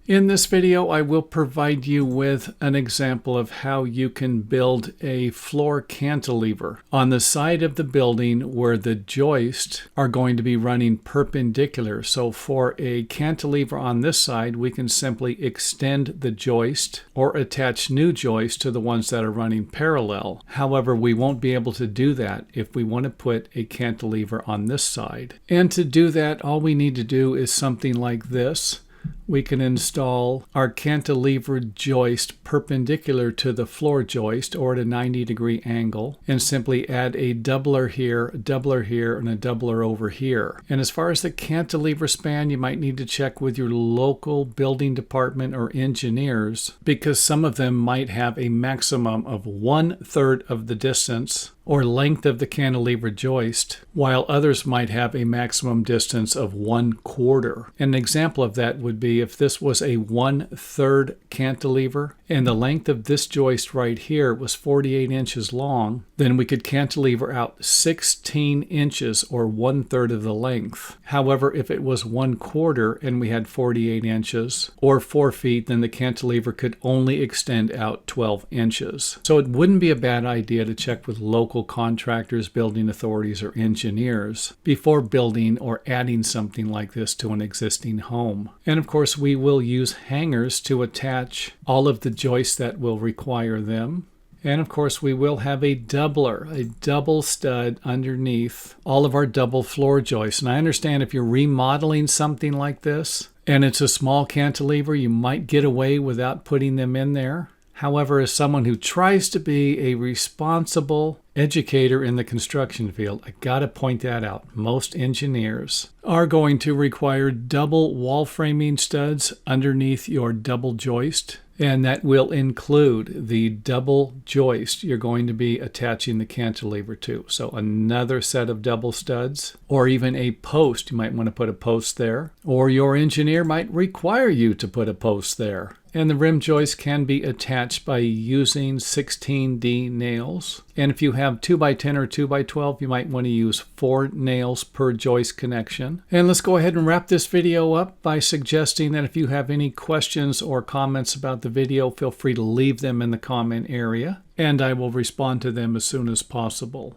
In this video, I will provide you with an example of how you can build a floor cantilever on the side of the building where the joists are going to be running perpendicular. So for a cantilever on this side, we can simply extend the joist or attach new joists to the ones that are running parallel. However, we won't be able to do that if we want to put a cantilever on this side. And to do that, all we need to do is something like this. We can install our cantilever joist perpendicular to the floor joist or at a 90-degree angle and simply add a doubler here, and a doubler over here. And as far as the cantilever span, you might need to check with your local building department or engineers because some of them might have a maximum of 1/3 of the distance or length of the cantilever joist, while others might have a maximum distance of 1/4. An example of that would be if this was a 1/3 cantilever and the length of this joist right here was 48 inches long, then we could cantilever out 16 inches or 1/3 of the length. However, if it was 1/4 and we had 48 inches or 4 feet, then the cantilever could only extend out 12 inches. So it wouldn't be a bad idea to check with local contractors, building authorities, or engineers before building or adding something like this to an existing home. And of course, we will use hangers to attach all of the joists that will require them. And of course, we will have a doubler, a double stud underneath all of our double floor joists. And I understand if you're remodeling something like this and it's a small cantilever, you might get away without putting them in there. However, as someone who tries to be a responsible educator in the construction field, I gotta point that out. Most engineers are going to require double wall framing studs underneath your double joist, and that will include the double joist you're going to be attaching the cantilever to. So another set of double studs, or even a post. You might want to put a post there, or your engineer might require you to put a post there. And the rim joist can be attached by using 16D nails. And if you have 2x10 or 2x12, you might want to use 4 nails per joist connection. And let's go ahead and wrap this video up by suggesting that if you have any questions or comments about the video, feel free to leave them in the comment area, and I will respond to them as soon as possible.